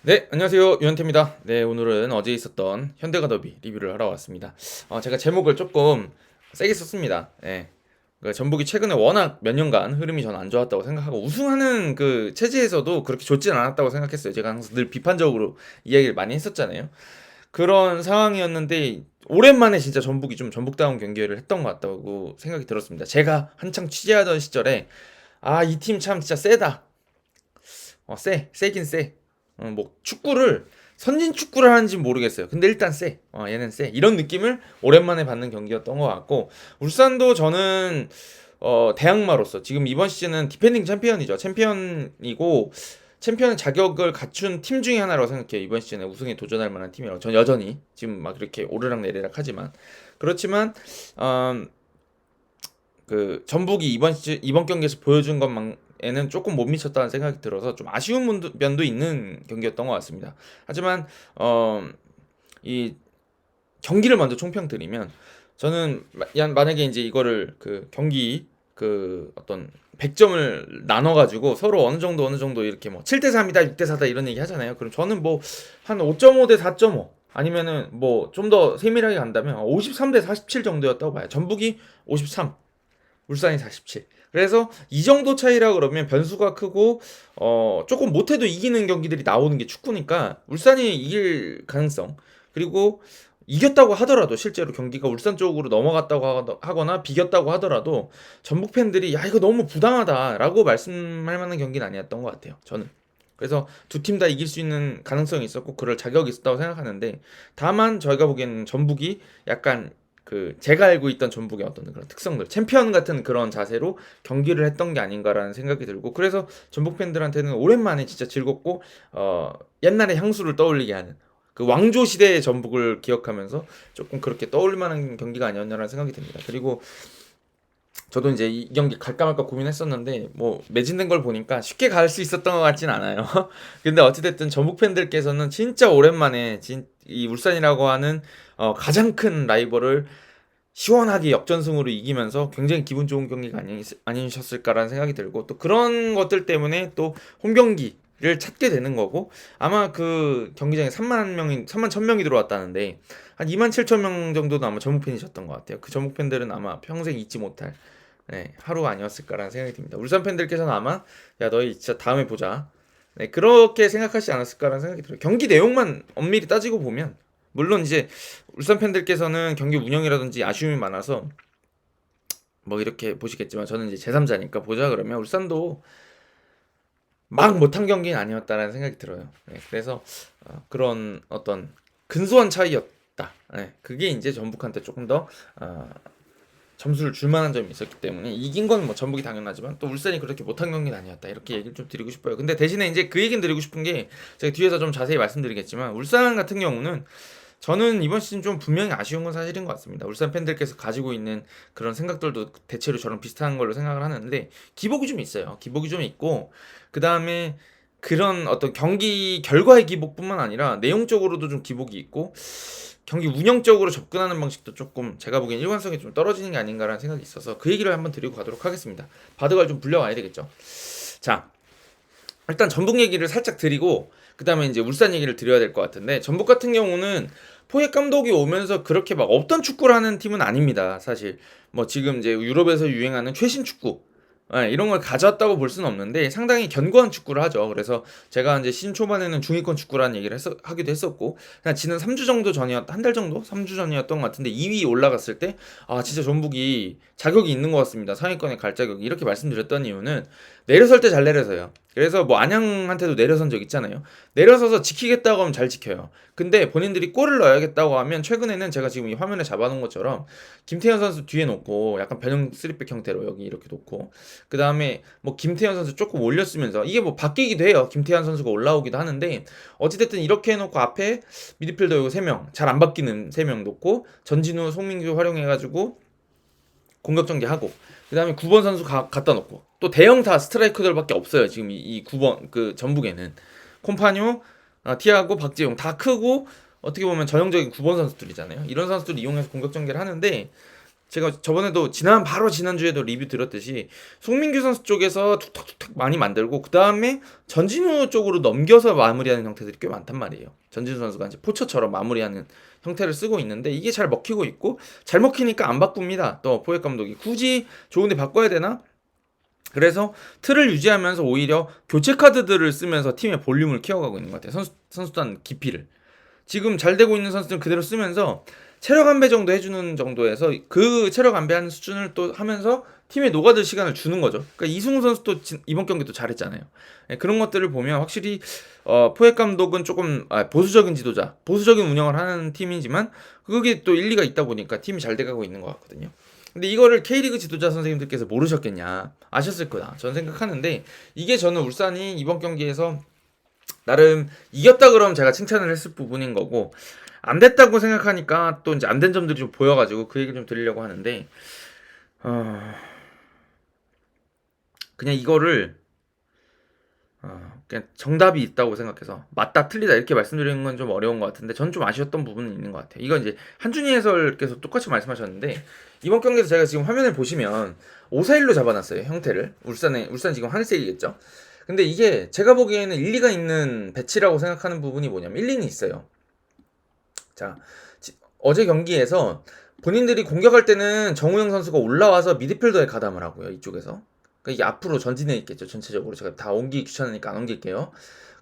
네, 안녕하세요. 유현태입니다. 네, 오늘은 어제 있었던 현대가 더비 리뷰를 하러 왔습니다. 제가 제목을 조금 세게 썼습니다. 예. 그 전북이 최근에 워낙 몇 년간 흐름이 전 안 좋았다고 생각하고 우승하는 그 체제에서도 그렇게 좋진 않았다고 생각했어요. 제가 항상 늘 비판적으로 이야기를 많이 했었잖아요. 그런 상황이었는데 오랜만에 진짜 전북이 좀 전북다운 경기를 했던 것 같다고 생각이 들었습니다. 제가 한창 취재하던 시절에 이 팀 참 진짜 세다. 세긴 세. 뭐 축구를 선진 축구를 하는지 모르겠어요. 근데 일단 세. 얘는 세. 이런 느낌을 오랜만에 받는 경기였던 것 같고 울산도 저는 대항마로서 지금 이번 시즌은 디펜딩 챔피언이죠. 챔피언이고 챔피언의 자격을 갖춘 팀 중에 하나라고 생각해요. 이번 시즌에 우승에 도전할 만한 팀이라고. 전 여전히 지금 막 이렇게 오르락 내리락 하지만 그렇지만 어, 그 전북이 이번 경기에서 보여준 것만에는 조금 못 미쳤다는 생각이 들어서 좀 아쉬운 면도 있는 경기였던 것 같습니다. 하지만 이 경기를 먼저 총평드리면 저는 만약에 이제 이거를 그 경기 그 어떤 100점을 나눠가지고 서로 어느 정도 이렇게 뭐 7대 3이다 6대 4다 이런 얘기 하잖아요. 그럼 저는 뭐 한 5.5 대 4.5 아니면은 뭐 좀 더 세밀하게 간다면 53대 47 정도였다고 봐요. 전북이 53, 울산이 47. 그래서 이 정도 차이라 그러면 변수가 크고 조금 못해도 이기는 경기들이 나오는 게 축구니까 울산이 이길 가능성, 그리고 이겼다고 하더라도 실제로 경기가 울산 쪽으로 넘어갔다고 하거나 비겼다고 하더라도 전북 팬들이 야 이거 너무 부당하다라고 말씀할 만한 경기는 아니었던 것 같아요. 저는. 그래서 두 팀 다 이길 수 있는 가능성이 있었고 그럴 자격이 있었다고 생각하는데, 다만 저희가 보기에는 전북이 약간 그 제가 알고 있던 전북의 어떤 그런 특성들, 챔피언 같은 그런 자세로 경기를 했던 게 아닌가라는 생각이 들고, 그래서 전북 팬들한테는 오랜만에 진짜 즐겁고 옛날의 향수를 떠올리게 하는 그 왕조 시대의 전북을 기억하면서 조금 그렇게 떠올릴 만한 경기가 아니었냐라는 생각이 듭니다. 그리고 저도 이제 이 경기 갈까 말까 고민했었는데 뭐 매진된 걸 보니까 쉽게 갈 수 있었던 것 같진 않아요. 근데 어찌됐든 전북 팬들께서는 진짜 오랜만에 이 울산이라고 하는 가장 큰 라이벌을 시원하게 역전승으로 이기면서 굉장히 기분 좋은 경기가 아니셨을까라는 생각이 들고, 또 그런 것들 때문에 또 홈경기를 찾게 되는 거고, 아마 그 경기장에 3만 1,000명이 들어왔다는데 한 2만 7천 명 정도는 아마 전북 팬이셨던 것 같아요. 그 전북 팬들은 아마 평생 잊지 못할 하루 아니었을까라는 생각이 듭니다. 울산 팬들께서는 아마 야 너희 진짜 다음에 보자, 그렇게 생각하지 않았을까라는 생각이 들어요. 경기 내용만 엄밀히 따지고 보면 물론 이제 울산 팬들께서는 경기 운영이라든지 아쉬움이 많아서 뭐 이렇게 보시겠지만 저는 이제 제3자니까 보자 그러면 울산도 막 못한 경기는 아니었다라는 생각이 들어요. 그래서 그런 어떤 근소한 차이였다. 그게 이제 전북한테 조금 더 점수를 줄 만한 점이 있었기 때문에 이긴 건 뭐 전북이 당연하지만 또 울산이 그렇게 못한 경기는 아니었다, 이렇게 얘기를 좀 드리고 싶어요. 근데 대신에 이제 그 얘기는 드리고 싶은 게 제가 뒤에서 좀 자세히 말씀드리겠지만, 울산 같은 경우는 저는 이번 시즌 좀 분명히 아쉬운 건 사실인 것 같습니다. 울산 팬들께서 가지고 있는 그런 생각들도 대체로 저랑 비슷한 걸로 생각을 하는데 기복이 좀 있어요. 기복이 좀 있고, 그 다음에 그런 어떤 경기 결과의 기복뿐만 아니라 내용적으로도 좀 기복이 있고, 경기 운영적으로 접근하는 방식도 조금 제가 보기엔 일관성이 좀 떨어지는 게 아닌가라는 생각이 있어서 그 얘기를 한번 드리고 가도록 하겠습니다. 바둑알 좀 불려와야 되겠죠. 자, 일단 전북 얘기를 살짝 드리고 그 다음에 이제 울산 얘기를 드려야 될 것 같은데, 전북 같은 경우는 포획 감독이 오면서 그렇게 막 없던 축구를 하는 팀은 아닙니다. 사실 뭐 지금 이제 유럽에서 유행하는 최신 축구, 이런 걸 가져왔다고 볼 수는 없는데 상당히 견고한 축구를 하죠. 그래서 제가 이제 시즌 초반에는 중위권 축구라는 얘기를 하기도 했었고, 그냥 지난 3주 정도 전이었, 한 달 정도? 3주 전이었던 것 같은데 2위 올라갔을 때 진짜 전북이 자격이 있는 것 같습니다. 상위권에 갈 자격이, 이렇게 말씀드렸던 이유는 내려설 때 잘 내려서요. 그래서 뭐 안양한테도 내려선 적 있잖아요. 내려서서 지키겠다고 하면 잘 지켜요. 근데 본인들이 골을 넣어야겠다고 하면 최근에는 제가 지금 이 화면에 잡아놓은 것처럼 김태현 선수 뒤에 놓고 약간 변형 3백 형태로 여기 이렇게 놓고, 그 다음에 뭐 김태현 선수 조금 올렸으면서, 이게 뭐 바뀌기도 해요. 김태현 선수가 올라오기도 하는데 어찌됐든 이렇게 해놓고 앞에 미드필더 이거 3명, 잘 안 바뀌는 3명 놓고 전진우, 송민규 활용해가지고 공격 전개하고, 그 다음에 9번 선수 갖다 놓고, 또 대형타 스트라이커들밖에 없어요. 지금 이 9번 그 전북에는 콤파뇨, 티아고, 박지용 다 크고 어떻게 보면 전형적인 9번 선수들이잖아요. 이런 선수들 이용해서 공격 전개를 하는데 제가 저번에도 바로 지난주에도 리뷰 드렸듯이 송민규 선수 쪽에서 툭툭툭툭 많이 만들고 그 다음에 전진우 쪽으로 넘겨서 마무리하는 형태들이 꽤 많단 말이에요. 전진우 선수가 이제 포처처럼 마무리하는 형태를 쓰고 있는데 이게 잘 먹히고 있고 잘 먹히니까 안 바꿉니다. 또 포획 감독이 굳이 좋은데 바꿔야 되나? 그래서 틀을 유지하면서 오히려 교체 카드들을 쓰면서 팀의 볼륨을 키워가고 있는 것 같아요. 선수단 깊이를. 지금 잘 되고 있는 선수들은 그대로 쓰면서 체력 안배 정도 해주는 정도에서 그 체력 안배하는 수준을 또 하면서 팀에 녹아들 시간을 주는 거죠. 그러니까 이승우 선수도 이번 경기도 잘했잖아요. 네, 그런 것들을 보면 확실히 포획 감독은 조금 보수적인 지도자, 보수적인 운영을 하는 팀이지만 그게 또 일리가 있다 보니까 팀이 잘 돼가고 있는 것 같거든요. 근데 이거를 K리그 지도자 선생님들께서 모르셨겠냐, 아셨을 거다 저는 생각하는데, 이게 저는 울산이 이번 경기에서 나름 이겼다 그러면 제가 칭찬을 했을 부분인 거고, 안 됐다고 생각하니까 또 이제 안 된 점들이 좀 보여가지고 그 얘기를 좀 드리려고 하는데, 그냥 이거를 그냥 정답이 있다고 생각해서 맞다 틀리다 이렇게 말씀드리는 건 좀 어려운 것 같은데, 전 좀 아쉬웠던 부분은 있는 것 같아요. 이건 이제 한준희 해설께서 똑같이 말씀하셨는데, 이번 경기에서 제가 지금 화면을 보시면 5-4-1로 잡아놨어요, 형태를. 울산 지금 하늘색이겠죠. 근데 이게 제가 보기에는 일리가 있는 배치라고 생각하는 부분이 뭐냐면, 일리는 있어요. 자, 어제 경기에서 본인들이 공격할 때는 정우영 선수가 올라와서 미드필더에 가담을 하고요, 이쪽에서. 그러니까 이게 앞으로 전진해 있겠죠, 전체적으로. 제가 다 옮기기 귀찮으니까 안 옮길게요.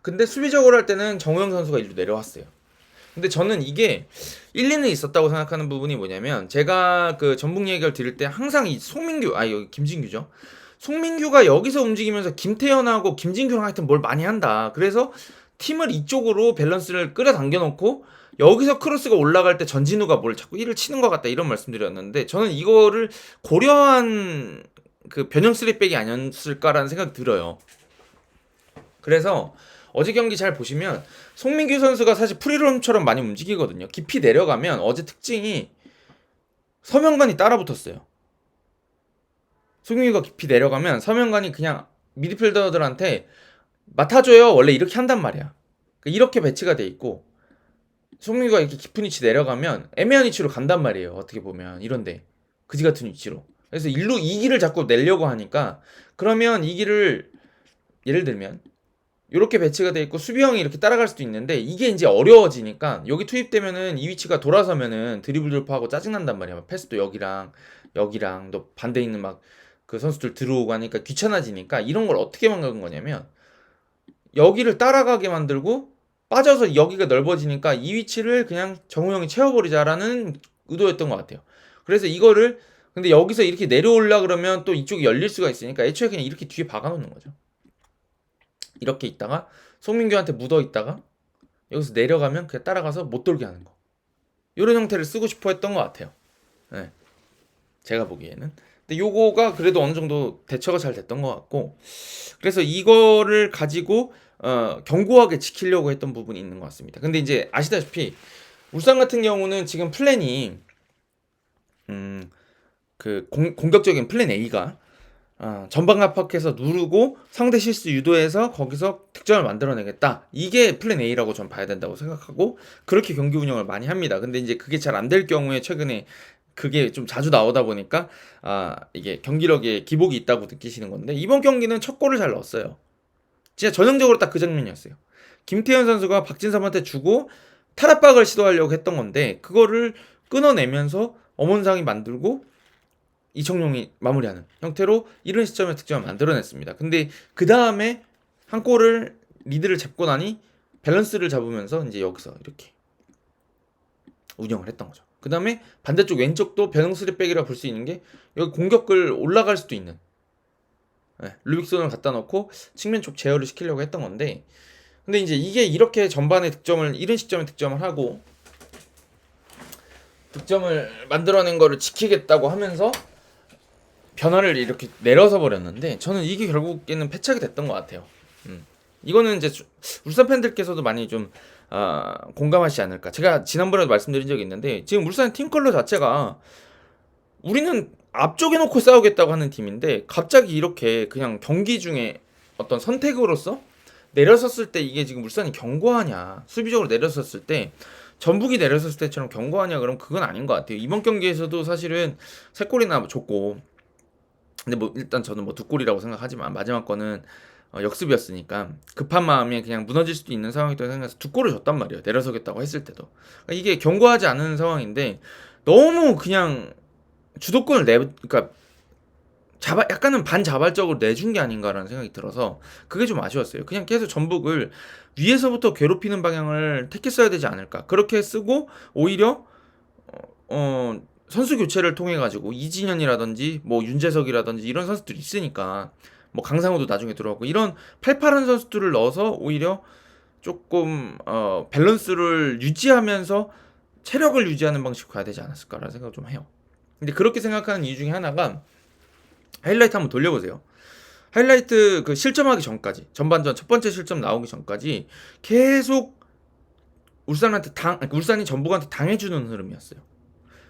근데 수비적으로 할 때는 정우영 선수가 일로 내려왔어요. 근데 저는 이게 일리는 있었다고 생각하는 부분이 뭐냐면, 제가 그 전북 얘기를 드릴 때 항상 이 여기 김진규죠. 송민규가 여기서 움직이면서 김태현하고 김진규랑 하여튼 뭘 많이 한다. 그래서 팀을 이쪽으로 밸런스를 끌어당겨 놓고 여기서 크로스가 올라갈 때 전진우가 뭘 자꾸 일을 치는 것 같다, 이런 말씀드렸는데, 저는 이거를 고려한 그 변형 쓰리백이 아니었을까라는 생각이 들어요. 그래서 어제 경기 잘 보시면 송민규 선수가 사실 프리롤처럼 많이 움직이거든요. 깊이 내려가면 어제 특징이 서명관이 따라붙었어요. 송민규가 깊이 내려가면 서명관이 그냥 미드필더들한테 맡아줘요, 원래 이렇게 한단 말이야. 이렇게 배치가 돼 있고, 송민규가 이렇게 깊은 위치 내려가면 애매한 위치로 간단 말이에요, 어떻게 보면. 이런데 그지 같은 위치로. 그래서 일로 이 길을 자꾸 내려고 하니까, 그러면 이 길을 예를 들면 이렇게 배치가 돼 있고 수비형이 이렇게 따라갈 수도 있는데, 이게 이제 어려워지니까 여기 투입되면은 이 위치가 돌아서면은 드리블 돌파하고 짜증난단 말이야. 패스도 여기랑 또 반대 있는 막 그 선수들 들어오고 하니까 귀찮아지니까, 이런 걸 어떻게 만든 거냐면 여기를 따라가게 만들고 빠져서 여기가 넓어지니까 이 위치를 그냥 정우영이 채워버리자라는 의도였던 것 같아요. 그래서 이거를, 근데 여기서 이렇게 내려올라 그러면 또 이쪽이 열릴 수가 있으니까 애초에 그냥 이렇게 뒤에 박아놓는 거죠. 이렇게 있다가 송민규한테 묻어 있다가 여기서 내려가면 그냥 따라가서 못 돌게 하는 거, 이런 형태를 쓰고 싶어 했던 것 같아요. 네, 제가 보기에는. 근데 요거가 그래도 어느 정도 대처가 잘 됐던 것 같고, 그래서 이거를 가지고 견고하게 지키려고 했던 부분이 있는 것 같습니다. 근데 이제 아시다시피 울산 같은 경우는 지금 플랜이 그 공격적인 플랜 A가 전방 압박해서 누르고 상대 실수 유도해서 거기서 득점을 만들어내겠다, 이게 플랜 A라고 전 봐야 된다고 생각하고 그렇게 경기 운영을 많이 합니다. 근데 이제 그게 잘 안 될 경우에 최근에 그게 좀 자주 나오다 보니까 이게 경기력에 기복이 있다고 느끼시는 건데, 이번 경기는 첫 골을 잘 넣었어요. 진짜 전형적으로 딱 그 장면이었어요. 김태현 선수가 박진섭한테 주고 탈압박을 시도하려고 했던 건데, 그거를 끊어내면서 엄원상이 만들고 이청용이 마무리하는 형태로 이런 시점에 득점을 만들어냈습니다. 근데 그 다음에 한 골을 리드를 잡고 나니 밸런스를 잡으면서 이제 여기서 이렇게 운영을 했던 거죠. 그 다음에 반대쪽 왼쪽도 변형 스리백이라 볼 수 있는 게, 여기 공격을 올라갈 수도 있는 루빅손을 갖다 놓고 측면 쪽 제어를 시키려고 했던 건데, 근데 이제 이게 이렇게 전반에 득점을, 이런 시점에 득점을 하고 득점을 만들어낸 거를 지키겠다고 하면서 변화를 이렇게 내려서 버렸는데, 저는 이게 결국에는 패착이 됐던 것 같아요. 이거는 이제 울산 팬들께서도 많이 좀 공감하시지 않을까. 제가 지난번에도 말씀드린 적이 있는데, 지금 울산 팀 컬러 자체가 우리는 앞쪽에 놓고 싸우겠다고 하는 팀인데, 갑자기 이렇게 그냥 경기 중에 어떤 선택으로서 내려섰을 때 이게 지금 울산이 견고하냐, 수비적으로 내려섰을 때 전북이 내렸을 때처럼 견고하냐 그럼 그건 아닌 것 같아요. 이번 경기에서도 사실은 3골이나 줬고, 근데 뭐 일단 저는 뭐 2골이라고 생각하지만 마지막 거는 역습이었으니까 급한 마음에 그냥 무너질 수도 있는 상황이라고 생각해서 2골을 줬단 말이에요. 내려서겠다고 했을 때도. 그러니까 이게 견고하지 않은 상황인데 너무 그냥 주도권을 그러니까 약간은 반자발적으로 내준 게 아닌가라는 생각이 들어서 그게 좀 아쉬웠어요. 그냥 계속 전북을 위에서부터 괴롭히는 방향을 택했어야 되지 않을까. 그렇게 쓰고 오히려 선수 교체를 통해 가지고 이진현이라든지 뭐 윤재석이라든지 이런 선수들이 있으니까, 뭐 강상우도 나중에 들어왔고, 이런 팔팔한 선수들을 넣어서 오히려 조금 밸런스를 유지하면서 체력을 유지하는 방식으로 가야 되지 않았을까라는 생각을 좀 해요. 근데 그렇게 생각하는 이유 중에 하나가, 하이라이트 한번 돌려보세요. 하이라이트 그 실점하기 전까지, 전반전 첫 번째 실점 나오기 전까지 계속 울산이 전북한테 당해주는 흐름이었어요.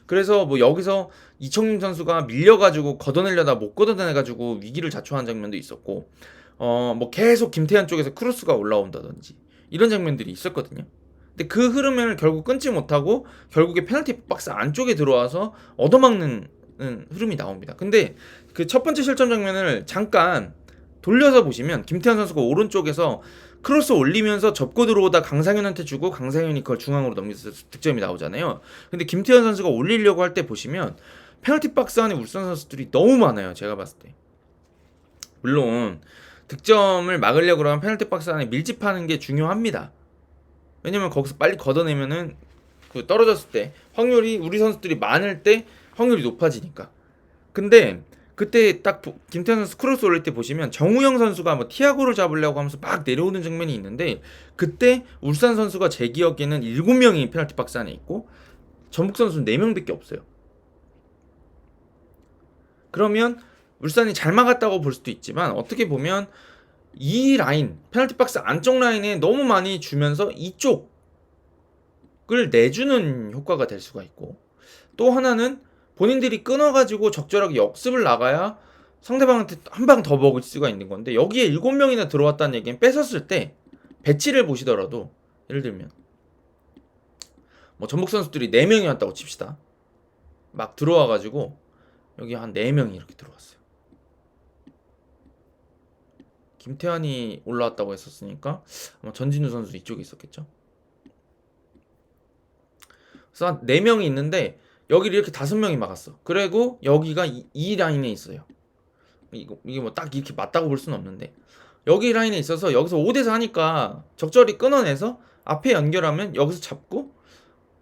그래서 뭐 여기서 이청용 선수가 밀려가지고 걷어내려다 못 걷어내가지고 위기를 자초한 장면도 있었고, 뭐 계속 김태현 쪽에서 크로스가 올라온다든지 이런 장면들이 있었거든요. 근데 그 흐름을 결국 끊지 못하고 결국에 페널티 박스 안쪽에 들어와서 얻어막는 흐름이 나옵니다. 근데 그 첫 번째 실점 장면을 잠깐 돌려서 보시면 김태현 선수가 오른쪽에서 크로스 올리면서 접고 들어오다 강상현한테 주고 강상현이 그걸 중앙으로 넘겨서 득점이 나오잖아요. 근데 김태현 선수가 올리려고 할 때 보시면 페널티 박스 안에 울산 선수들이 너무 많아요. 제가 봤을 때. 물론 득점을 막으려고 하면 페널티 박스 안에 밀집하는 게 중요합니다. 왜냐면 거기서 빨리 걷어내면은 그 떨어졌을 때 확률이, 우리 선수들이 많을 때 확률이 높아지니까. 근데 그때 딱 김태현 선수 크로스 올릴 때 보시면 정우영 선수가 뭐 티아고를 잡으려고 하면서 막 내려오는 장면이 있는데, 그때 울산 선수가 제 기억에는 7명이 페널티 박스 안에 있고 전북 선수는 4명밖에 없어요. 그러면 울산이 잘 막았다고 볼 수도 있지만, 어떻게 보면 이 라인, 페널티 박스 안쪽 라인에 너무 많이 주면서 이쪽을 내주는 효과가 될 수가 있고, 또 하나는 본인들이 끊어가지고 적절하게 역습을 나가야 상대방한테 한 방 더 먹을 수가 있는 건데, 여기에 7명이나 들어왔다는 얘기는 뺏었을 때 배치를 보시더라도, 예를 들면 뭐 전북 선수들이 4명이 왔다고 칩시다. 막 들어와가지고 여기 한 4명이 이렇게 들어왔어요. 김태환이 올라왔다고 했었으니까 아마 전진우 선수 이쪽에 있었겠죠. 그래서 한 4명이 있는데 여기를 이렇게 5명이 막았어. 그리고 여기가 이 라인에 있어요. 이게 뭐 딱 이렇게 맞다고 볼 수는 없는데, 여기 라인에 있어서 여기서 5대4 하니까 적절히 끊어내서 앞에 연결하면 여기서 잡고,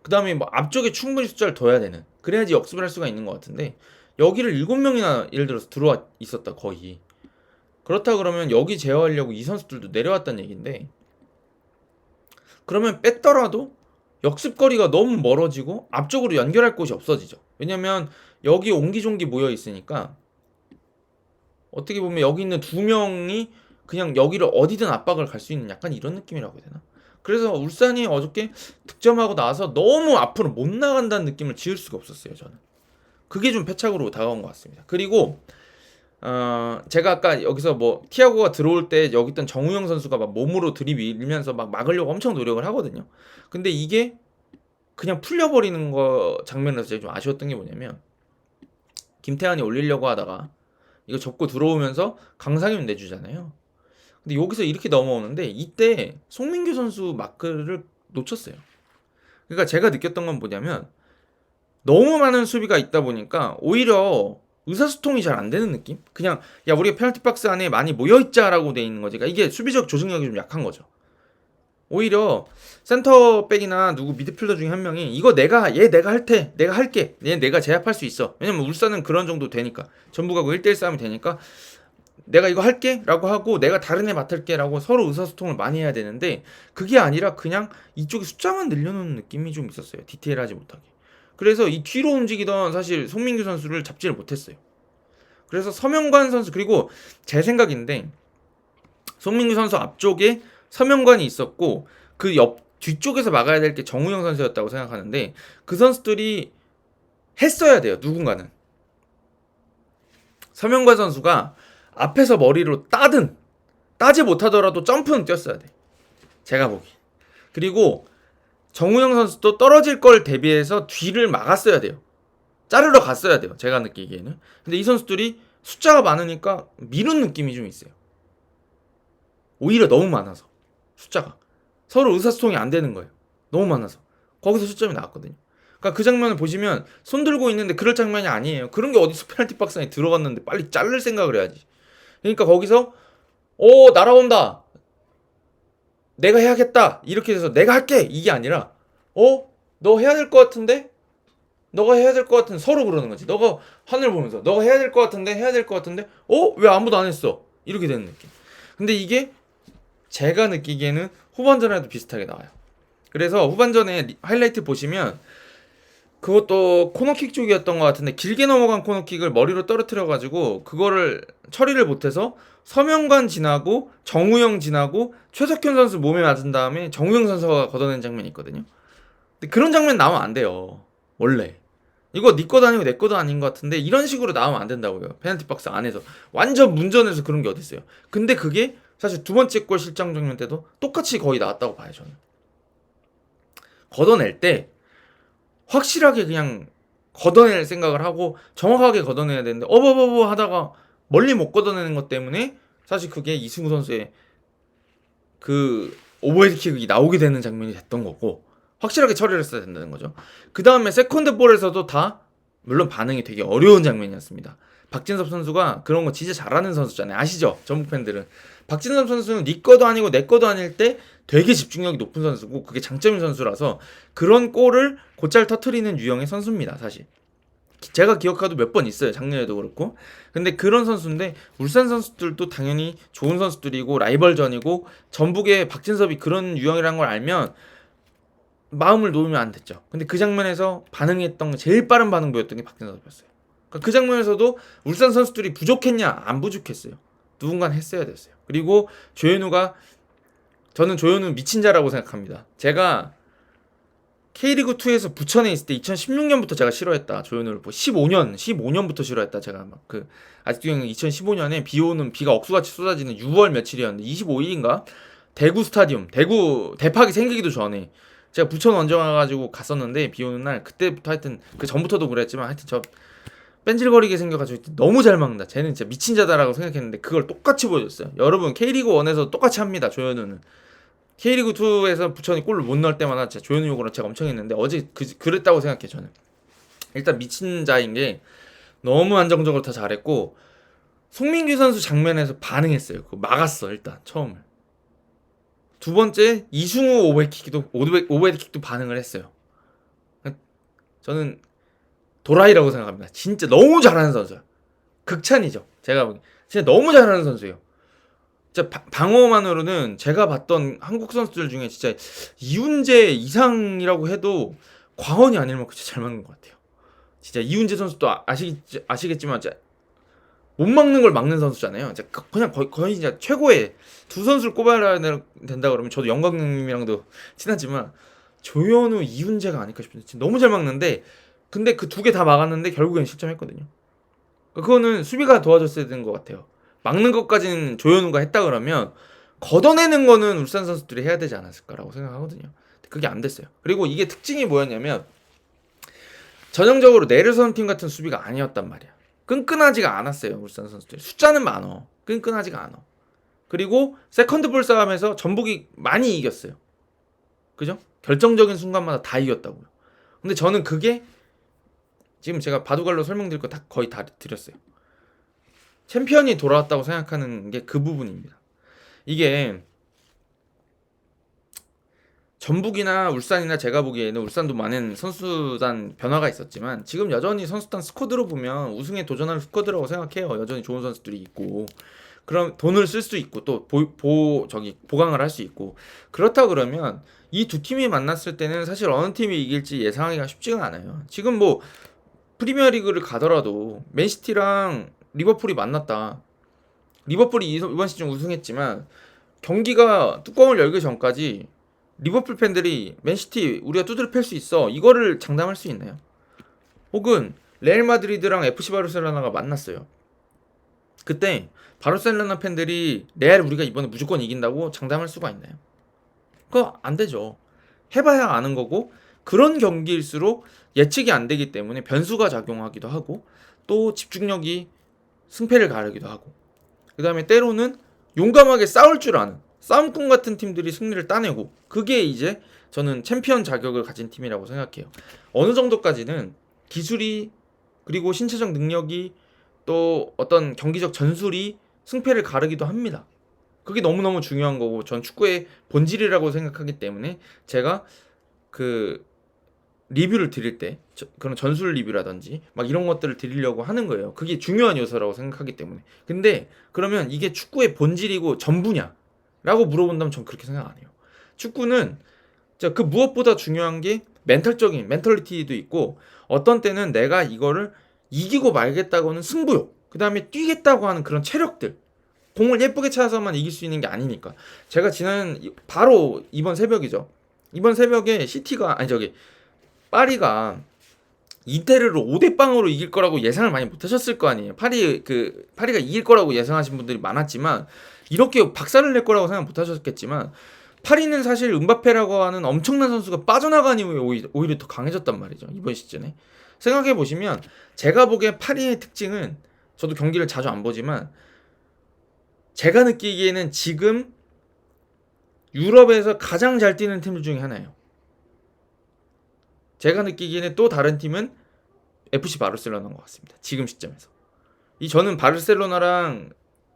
그 다음에 뭐 앞쪽에 충분히 숫자를 둬야 되는, 그래야지 역습을 할 수가 있는 것 같은데, 여기를 7명이나 예를 들어서 들어와 있었다 거의. 그렇다 그러면 여기 제어하려고 이 선수들도 내려왔다는 얘기인데, 그러면 뺐더라도 역습거리가 너무 멀어지고 앞쪽으로 연결할 곳이 없어지죠. 왜냐면 여기 옹기종기 모여 있으니까, 어떻게 보면 여기 있는 2명이 그냥 여기를 어디든 압박을 갈 수 있는 약간 이런 느낌이라고 해야 되나? 그래서 울산이 어저께 득점하고 나서 너무 앞으로 못 나간다는 느낌을 지을 수가 없었어요, 저는. 그게 좀 패착으로 다가온 것 같습니다. 그리고 제가 아까 여기서 뭐 티아고가 들어올 때 여기 있던 정우영 선수가 막 몸으로 들이밀면서 막 막으려고 엄청 노력을 하거든요. 근데 이게 그냥 풀려버리는 거 장면에서 제가 좀 아쉬웠던 게 뭐냐면, 김태환이 올리려고 하다가 이거 접고 들어오면서 강상현 내주잖아요. 근데 여기서 이렇게 넘어오는데 이때 송민규 선수 마크를 놓쳤어요. 그러니까 제가 느꼈던 건 뭐냐면, 너무 많은 수비가 있다 보니까 오히려 의사소통이 잘 안 되는 느낌? 그냥 야 우리가 페널티 박스 안에 많이 모여있자라고 돼 있는 거지. 그러니까 이게 수비적 조직력이 좀 약한 거죠. 오히려 센터백이나 누구 미드필더 중에 한 명이 이거 내가 할게, 얘 내가 제압할 수 있어. 왜냐면 울산은 그런 정도 되니까, 전북하고 1대1 싸움이 되니까 내가 이거 할게 라고 하고 내가 다른 애 맡을게 라고 서로 의사소통을 많이 해야 되는데, 그게 아니라 그냥 이쪽에 숫자만 늘려놓는 느낌이 좀 있었어요. 디테일하지 못하게. 그래서 이 뒤로 움직이던 사실 송민규 선수를 잡지를 못했어요. 그래서 서명관 선수, 그리고 제 생각인데 송민규 선수 앞쪽에 서명관이 있었고 그 옆 뒤쪽에서 막아야 될 게 정우영 선수였다고 생각하는데, 그 선수들이 했어야 돼요. 누군가는. 서명관 선수가 앞에서 머리로 따지 못하더라도 점프는 뛰었어야 돼. 제가 보기. 그리고 정우영 선수도 떨어질 걸 대비해서 뒤를 막았어야 돼요. 자르러 갔어야 돼요. 제가 느끼기에는. 근데 이 선수들이 숫자가 많으니까 미룬 느낌이 좀 있어요. 오히려 너무 많아서 숫자가 서로 의사소통이 안 되는 거예요. 너무 많아서 거기서 수점이 나왔거든요. 그러니까 그 장면을 보시면 손 들고 있는데 그럴 장면이 아니에요. 그런 게 어디서 페널티 박스 안에 들어갔는데 빨리 자를 생각을 해야지. 그러니까 거기서 날아온다, 내가 해야겠다, 이렇게 돼서 내가 할게, 이게 아니라 너 해야 될 것 같은데, 너가 해야 될 것 같은, 서로 그러는 거지. 너가 하늘 보면서 너가 해야 될 것 같은데, 해야 될 것 같은데, 왜 아무도 안 했어, 이렇게 되는 느낌. 근데 이게 제가 느끼기에는 후반전에도 비슷하게 나와요. 그래서 후반전에 하이라이트 보시면 그것도 코너킥 쪽이었던 것 같은데, 길게 넘어간 코너킥을 머리로 떨어뜨려가지고 그거를 처리를 못해서 서명관 지나고 정우영 지나고 최석현 선수 몸에 맞은 다음에 정우영 선수가 걷어낸 장면이 있거든요. 근데 그런 장면 나오면 안 돼요. 원래 이거 네 거도 아니고 내 거도 아닌 것 같은데 이런 식으로 나오면 안 된다고요. 페널티 박스 안에서 완전 문전에서 그런 게 어딨어요. 근데 그게 사실 두 번째 골 실장 장면 때도 똑같이 거의 나왔다고 봐요. 저는 걷어낼 때 확실하게 그냥 걷어낼 생각을 하고 정확하게 걷어내야 되는데 어버버버 하다가 멀리 못 걷어내는 것 때문에 사실 그게 이승우 선수의 그 오버헤드킥이 나오게 되는 장면이 됐던 거고, 확실하게 처리를 했어야 된다는 거죠. 그 다음에 세컨드 볼에서도 다 물론 반응이 되게 어려운 장면이었습니다. 박진섭 선수가 그런 거 진짜 잘하는 선수잖아요. 아시죠? 전북 팬들은. 박진섭 선수는 네 거도 아니고 내 거도 아닐 때 되게 집중력이 높은 선수고 그게 장점인 선수라서 그런 골을 곧잘 터트리는 유형의 선수입니다. 사실 제가 기억하도 몇 번 있어요. 작년에도 그렇고. 근데 그런 선수인데 울산 선수들도 당연히 좋은 선수들이고 라이벌전이고 전북의 박진섭이 그런 유형이라는 걸 알면 마음을 놓으면 안 됐죠. 근데 그 장면에서 반응했던 제일 빠른 반응 보였던 게 박진섭이었어요. 그러니까 그 장면에서도 울산 선수들이 부족했냐? 안 부족했어요. 누군가는 했어야 됐어요. 그리고 조현우가, 저는 조현우 미친 자라고 생각합니다. 제가 K리그2에서 부천에 있을 때 2016년부터 제가 싫어했다. 조현우를 15년부터 싫어했다. 제가 막 아직도 2015년에 비가 억수같이 쏟아지는 6월 며칠이었는데 25일인가? 대구 스타디움, 대구 대팍이 생기기도 전에 제가 부천 원정 와가지고 갔었는데, 비 오는 날, 그때부터 하여튼 그 전부터도 그랬지만 하여튼 저 뺀질거리게 생겨가지고 너무 잘 막는다, 쟤는 진짜 미친 자다라고 생각했는데 그걸 똑같이 보여줬어요. 여러분 K리그 1에서 똑같이 합니다. 조현우는 K리그 2에서 부천이 골을 못 넣을 때마다 진짜 조현우 욕을 제가 엄청 했는데 어제 그랬다고 생각해. 저는 일단 미친 자인 게 너무 안정적으로 다 잘했고, 송민규 선수 장면에서 반응했어요. 그거 막았어. 일단 처음을. 두 번째 이승우 오버헤드킥도 반응을 했어요. 저는 도라이라고 생각합니다. 진짜 너무 잘하는 선수야. 극찬이죠. 제가 보기 진짜 너무 잘하는 선수예요. 진짜 방어만으로는 제가 봤던 한국 선수들 중에 진짜 이훈재 이상이라고 해도 과언이 아닐 만큼 진짜 잘 막는 것 같아요. 진짜 이훈재 선수도 아시겠지만 진짜 못 막는 걸 막는 선수잖아요. 진짜 그냥 거의 진짜 최고의 두 선수를 꼽아야 된다 그러면 저도 영광님이랑도 친하지만 조현우, 이훈재가 아닐까 싶은데 진짜 너무 잘 막는데, 근데 그 두 개 다 막았는데 결국엔 실점했거든요. 그거는 수비가 도와줬어야 되는 것 같아요. 막는 것까지는 조현우가 했다 그러면 걷어내는 거는 울산 선수들이 해야 되지 않았을까라고 생각하거든요. 그게 안 됐어요. 그리고 이게 특징이 뭐였냐면 전형적으로 내려선 팀 같은 수비가 아니었단 말이야. 끈끈하지가 않았어요. 울산 선수들 숫자는 많어, 끈끈하지가 않아. 그리고 세컨드 볼 싸움에서 전북이 많이 이겼어요. 그죠? 결정적인 순간마다 다 이겼다고요. 근데 저는 그게 지금 제가 바둑알로 설명드릴 거 거의 다 드렸어요. 챔피언이 돌아왔다고 생각하는 게 그 부분입니다. 이게 전북이나 울산이나 제가 보기에는 울산도 많은 선수단 변화가 있었지만 지금 여전히 선수단 스쿼드로 보면 우승에 도전하는 스쿼드라고 생각해요. 여전히 좋은 선수들이 있고, 그럼 돈을 쓸 수 있고 또 보강을 할 수 있고, 그렇다 그러면 이 두 팀이 만났을 때는 사실 어느 팀이 이길지 예상하기가 쉽지가 않아요. 지금 뭐 프리미어리그를 가더라도 맨시티랑 리버풀이 만났다. 리버풀이 이번 시즌 우승했지만 경기가 뚜껑을 열기 전까지 리버풀 팬들이 맨시티 우리가 두드려 팰 수 있어, 이거를 장담할 수 있나요? 혹은 레알 마드리드랑 FC 바르셀로나가 만났어요. 그때 바르셀로나 팬들이 레알 우리가 이번에 무조건 이긴다고 장담할 수가 있나요? 그거 안 되죠. 해봐야 아는 거고, 그런 경기일수록 예측이 안 되기 때문에 변수가 작용하기도 하고, 또 집중력이 승패를 가르기도 하고, 그 다음에 때로는 용감하게 싸울 줄 아는 싸움꾼 같은 팀들이 승리를 따내고, 그게 이제 저는 챔피언 자격을 가진 팀이라고 생각해요. 어느 정도까지는 기술이, 그리고 신체적 능력이, 또 어떤 경기적 전술이 승패를 가르기도 합니다. 그게 너무너무 중요한 거고, 전 축구의 본질이라고 생각하기 때문에 제가 그 리뷰를 드릴 때 그런 전술 리뷰라든지 막 이런 것들을 드리려고 하는 거예요. 그게 중요한 요소라고 생각하기 때문에. 근데 그러면 이게 축구의 본질이고 전부냐? 라고 물어본다면 전 그렇게 생각 안 해요. 축구는 그 무엇보다 중요한 게 멘탈적인 멘털리티도 있고, 어떤 때는 내가 이거를 이기고 말겠다고는 승부욕, 그 다음에 뛰겠다고 하는 그런 체력들, 공을 예쁘게 찾아서만 이길 수 있는 게 아니니까. 제가 바로 이번 새벽이죠. 이번 새벽에 파리가 인테르를 5대0으로 이길 거라고 예상을 많이 못 하셨을 거 아니에요. 파리가 이길 거라고 예상하신 분들이 많았지만, 이렇게 박살을 낼 거라고 생각 못 하셨겠지만, 파리는 사실 음바페라고 하는 엄청난 선수가 빠져나간 이후에 오히려 더 강해졌단 말이죠. 이번 시즌에. 생각해 보시면, 제가 보기에 파리의 특징은, 저도 경기를 자주 안 보지만 제가 느끼기에는 지금 유럽에서 가장 잘 뛰는 팀 중에 하나예요. 제가 느끼기에는 또 다른 팀은 FC 바르셀로나인 것 같습니다. 지금 시점에서. 저는 바르셀로나랑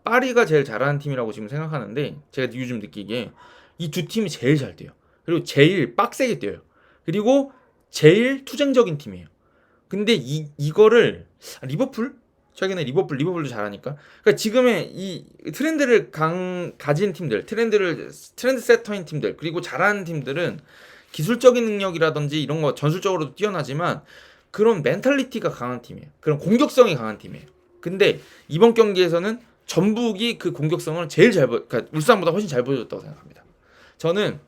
파리가 제일 잘하는 팀이라고 지금 생각하는데, 제가 요즘 느끼기에 이 두 팀이 제일 잘 뛰어요. 그리고 제일 빡세게 뛰어요. 그리고 제일 투쟁적인 팀이에요. 근데 이거를 최근에 리버풀도 잘하니까. 그러니까 지금의 이 트렌드를 가진 팀들, 트렌드 세터인 팀들, 그리고 잘하는 팀들은 기술적인 능력이라든지 이런 거 전술적으로도 뛰어나지만 그런 멘탈리티가 강한 팀이에요. 그런 공격성이 강한 팀이에요. 근데 이번 경기에서는 전북이 그 공격성을 그러니까 울산보다 훨씬 잘 보여줬다고 생각합니다. 저는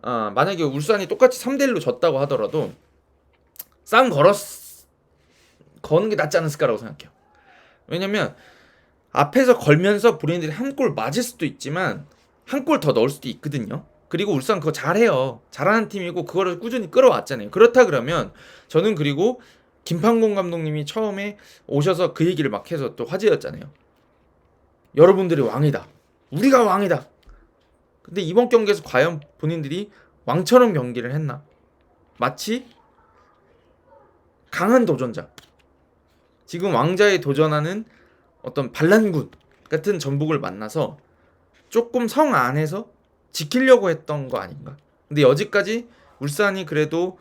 만약에 울산이 똑같이 3대1로 졌다고 하더라도 싸움 거는 게 낫지 않았을까라고 생각해요. 왜냐면 앞에서 걸면서 본인들이 한 골 맞을 수도 있지만 한 골 더 넣을 수도 있거든요. 그리고 울산 그거 잘해요. 잘하는 팀이고 그거를 꾸준히 끌어왔잖아요. 그렇다 그러면 저는, 그리고 김판공 감독님이 처음에 오셔서 그 얘기를 막 해서 또 화제였잖아요. 여러분들이 왕이다. 우리가 왕이다. 근데 이번 경기에서 과연 본인들이 왕처럼 경기를 했나? 마치 강한 도전자, 지금 왕자에 도전하는 어떤 반란군 같은 전북을 만나서 조금 성 안에서 지키려고 했던 거 아닌가? 근데 여지까지 울산이 그래도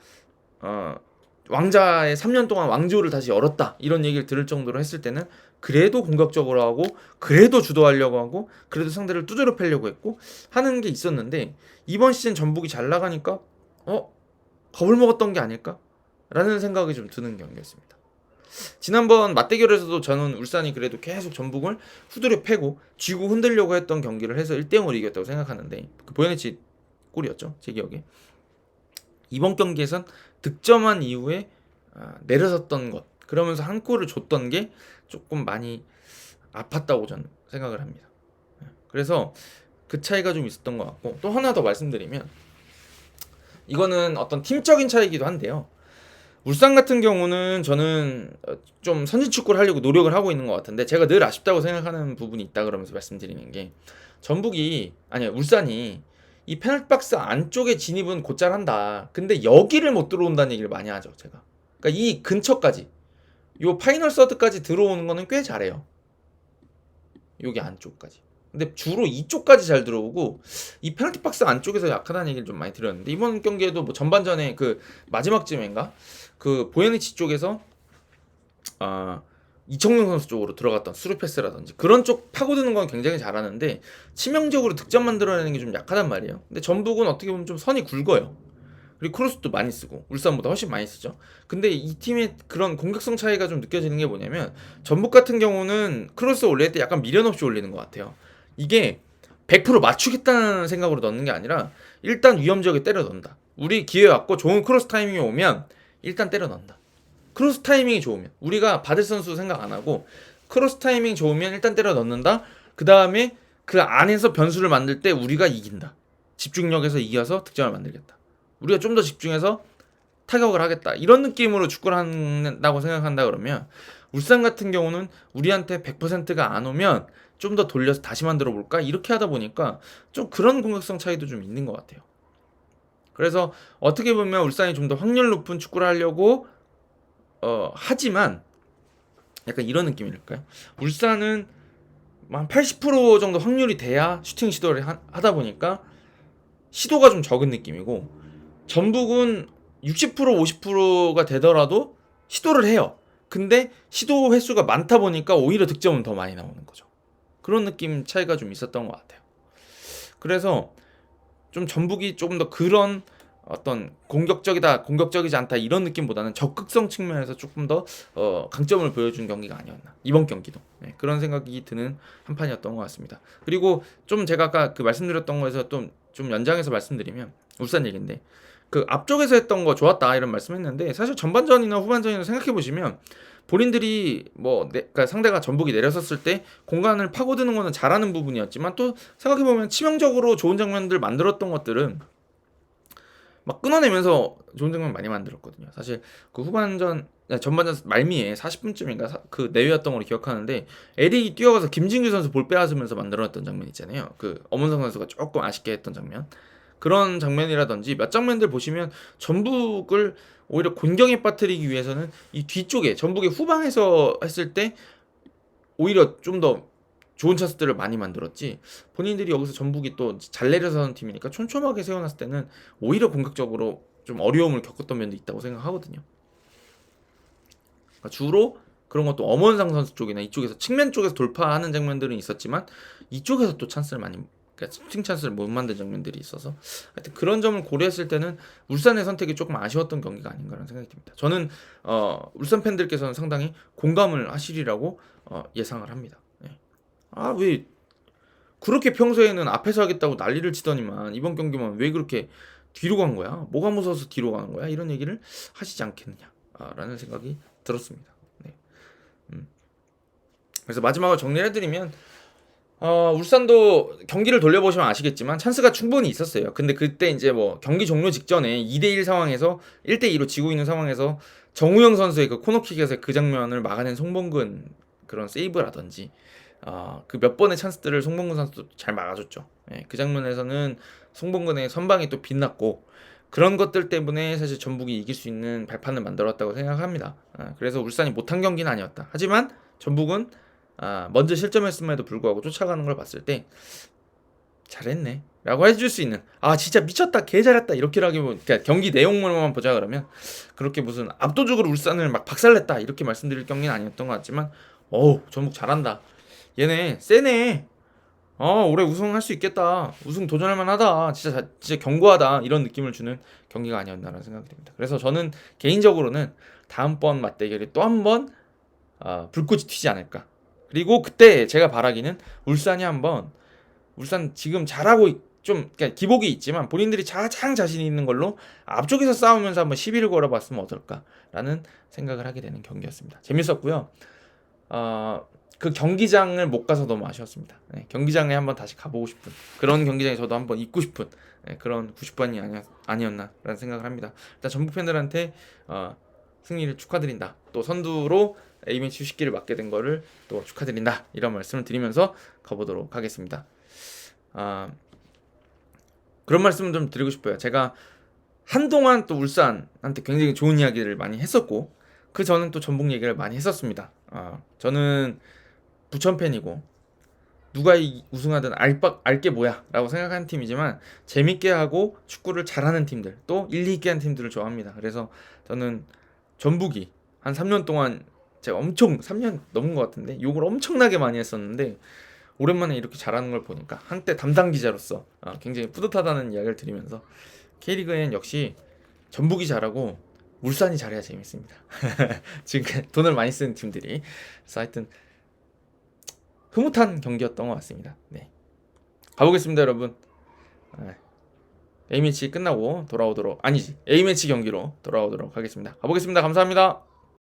왕자의 3년 동안 왕조를 다시 열었다, 이런 얘기를 들을 정도로 했을 때는 그래도 공격적으로 하고, 그래도 주도하려고 하고, 그래도 상대를 두드려 패려고 했고 하는 게 있었는데, 이번 시즌 전북이 잘 나가니까 겁을 먹었던 게 아닐까? 라는 생각이 좀 드는 경기였습니다. 지난번 맞대결에서도 저는 울산이 그래도 계속 전북을 후드려 패고 쥐고 흔들려고 했던 경기를 해서 1대0으로 이겼다고 생각하는데, 그 보야네치 골이었죠, 제 기억에. 이번 경기에선 득점한 이후에 내려섰던 것, 그러면서 한 골을 줬던 게 조금 많이 아팠다고 저는 생각을 합니다. 그래서 그 차이가 좀 있었던 것 같고, 또 하나 더 말씀드리면, 이거는 어떤 팀적인 차이이기도 한데요. 울산 같은 경우는 저는 좀 선진축구를 하려고 노력을 하고 있는 것 같은데, 제가 늘 아쉽다고 생각하는 부분이 있다 그러면서 말씀드리는 게, 울산이 이 페널티 박스 안쪽에 진입은 곧잘 한다. 근데 여기를 못 들어온다는 얘기를 많이 하죠, 제가. 그러니까 이 근처까지, 요 파이널 서드까지 들어오는 거는 꽤 잘해요. 여기 안쪽까지. 근데 주로 이쪽까지 잘 들어오고, 이 페널티 박스 안쪽에서 약하다는 얘기를 좀 많이 들었는데, 이번 경기에도 뭐 전반전에 그 마지막쯤인가 그 보야니치 쪽에서 이청용 선수 쪽으로 들어갔던 스루 패스라든지 그런 쪽 파고드는 건 굉장히 잘하는데, 치명적으로 득점 만들어내는 게 좀 약하단 말이에요. 근데 전북은 어떻게 보면 좀 선이 굵어요. 그리고 크로스도 많이 쓰고 울산보다 훨씬 많이 쓰죠. 근데 이 팀의 그런 공격성 차이가 좀 느껴지는 게 뭐냐면, 전북 같은 경우는 크로스 올릴 때 약간 미련 없이 올리는 것 같아요. 이게 100% 맞추겠다는 생각으로 넣는 게 아니라 일단 위험지역에 때려 넣는다. 우리 기회 왔고 좋은 크로스 타이밍이 오면 일단 때려 넣는다. 크로스 타이밍이 좋으면, 우리가 받을 선수 생각 안 하고 크로스 타이밍 좋으면 일단 때려 넣는다. 그 다음에 그 안에서 변수를 만들 때 우리가 이긴다. 집중력에서 이겨서 득점을 만들겠다. 우리가 좀 더 집중해서 타격을 하겠다. 이런 느낌으로 축구를 한다고 생각한다 그러면 울산 같은 경우는 우리한테 100%가 안 오면 좀 더 돌려서 다시 만들어 볼까? 이렇게 하다 보니까 좀 그런 공격성 차이도 좀 있는 것 같아요. 그래서 어떻게 보면 울산이 좀 더 확률 높은 축구를 하려고 하지만 약간 이런 느낌일까요? 울산은 한 80% 정도 확률이 돼야 슈팅 시도를 하다 보니까 시도가 좀 적은 느낌이고, 전북은 60% 50%가 되더라도 시도를 해요. 근데 시도 횟수가 많다 보니까 오히려 득점은 더 많이 나오는 거죠. 그런 느낌 차이가 좀 있었던 것 같아요. 그래서 좀 전북이 조금 더 그런 어떤 공격적이다, 공격적이지 않다 이런 느낌보다는 적극성 측면에서 조금 더 강점을 보여준 경기가 아니었나, 이번 경기도. 네, 그런 생각이 드는 한 판이었던 것 같습니다. 그리고 좀 제가 아까 그 말씀드렸던 거에서 좀 연장해서 말씀드리면 울산 얘기인데, 그 앞쪽에서 했던 거 좋았다 이런 말씀했는데, 사실 전반전이나 후반전이나 생각해 보시면 본인들이 그러니까 상대가 전북이 내려섰을 때 공간을 파고드는 거는 잘하는 부분이었지만, 또 생각해 보면 치명적으로 좋은 장면들 만들었던 것들은 막 끊어내면서 좋은 장면 많이 만들었거든요. 사실 그 전반전 말미에 40분쯤인가 그 내외였던 걸로 기억하는데, 에릭이 뛰어가서 김진규 선수 볼 빼앗으면서 만들어놨던 장면 있잖아요. 그 엄원성 선수가 조금 아쉽게 했던 장면. 그런 장면이라든지 몇 장면들 보시면 전북을 오히려 곤경에 빠뜨리기 위해서는 이 뒤쪽에 전북의 후방에서 했을 때 오히려 좀 더 좋은 찬스들을 많이 만들었지, 본인들이 여기서 전북이 또 잘 내려서는 팀이니까 촘촘하게 세워놨을 때는 오히려 공격적으로 좀 어려움을 겪었던 면도 있다고 생각하거든요. 그러니까 주로 그런 것도 엄원상 선수 쪽이나 이쪽에서 측면 쪽에서 돌파하는 장면들은 있었지만, 이쪽에서 또 찬스를 많이, 그러니까 슈팅 찬스를 못 만든 장면들이 있어서, 하여튼 그런 점을 고려했을 때는 울산의 선택이 조금 아쉬웠던 경기가 아닌가라는 생각이 듭니다. 저는 울산 팬들께서는 상당히 공감을 하시리라고 예상을 합니다. 네. 왜 그렇게 평소에는 앞에서 하겠다고 난리를 치더니만 이번 경기만 왜 그렇게 뒤로 간 거야? 뭐가 무서워서 뒤로 가는 거야? 이런 얘기를 하시지 않겠느냐라는 생각이 들었습니다. 네. 그래서 마지막으로 정리를 해드리면, 울산도 경기를 돌려보시면 아시겠지만 찬스가 충분히 있었어요. 근데 그때 이제 경기 종료 직전에 2대1 상황에서 1대2로 지고 있는 상황에서 정우영 선수의 그 코너킥에서 그 장면을 막아낸 송범근 그런 세이브라든지, 그 몇 번의 찬스들을 송범근 선수도 잘 막아줬죠. 예, 그 장면에서는 송범근의 선방이 또 빛났고, 그런 것들 때문에 사실 전북이 이길 수 있는 발판을 만들었다고 생각합니다. 그래서 울산이 못한 경기는 아니었다. 하지만 전북은 먼저 실점했음에도 불구하고 쫓아가는 걸 봤을 때 잘했네 라고 해줄 수 있는, 진짜 미쳤다, 개 잘했다 이렇게라기보다, 그러니까 경기 내용만 보자 그러면 그렇게 무슨 압도적으로 울산을 막 박살냈다 이렇게 말씀드릴 경기는 아니었던 것 같지만, 전북 잘한다, 얘네 세네, 올해 우승할 수 있겠다, 우승 도전할 만하다, 진짜 견고하다, 이런 느낌을 주는 경기가 아니었나라는 생각이 듭니다. 그래서 저는 개인적으로는 다음번 맞대결이 또 한 번 불꽃이 튀지 않을까. 그리고 그때 제가 바라기는 울산이 한번, 울산 지금 잘하고 그러니까 기복이 있지만 본인들이 가장 자신 있는 걸로 앞쪽에서 싸우면서 한번 시비를 걸어봤으면 어떨까라는 생각을 하게 되는 경기였습니다. 재밌었고요. 그 경기장을 못 가서 너무 아쉬웠습니다. 네, 경기장에 한번 다시 가보고 싶은 그런 경기장에 저도 한번 있고 싶은 그런 90번이 아니었나라는 생각을 합니다. 일단 전북 팬들한테 승리를 축하드린다, 또 선두로 A매치 휴식기를 맞게 된 거를 또 축하드린다, 이런 말씀을 드리면서 가보도록 하겠습니다. 그런 말씀을 좀 드리고 싶어요. 제가 한동안 또 울산한테 굉장히 좋은 이야기를 많이 했었고, 그 저는 또 전북 얘기를 많이 했었습니다. 저는 부천 팬이고 누가 우승하든 알게 뭐야 라고 생각하는 팀이지만, 재밌게 하고 축구를 잘하는 팀들, 또 일리 있게 한 팀들을 좋아합니다. 그래서 저는 전북이 한 3년 동안, 제가 3년 넘은 것 같은데 욕을 엄청나게 많이 했었는데, 오랜만에 이렇게 잘하는 걸 보니까 한때 담당 기자로서 굉장히 뿌듯하다는 이야기를 드리면서, K리그엔 역시 전북이 잘하고 울산이 잘해야 재밌습니다. 지금 돈을 많이 쓰는 팀들이. 그래서 하여튼 흐뭇한 경기였던 것 같습니다. 네. 가보겠습니다, 여러분. A매치 끝나고 A매치 경기로 돌아오도록 하겠습니다. 가보겠습니다. 감사합니다.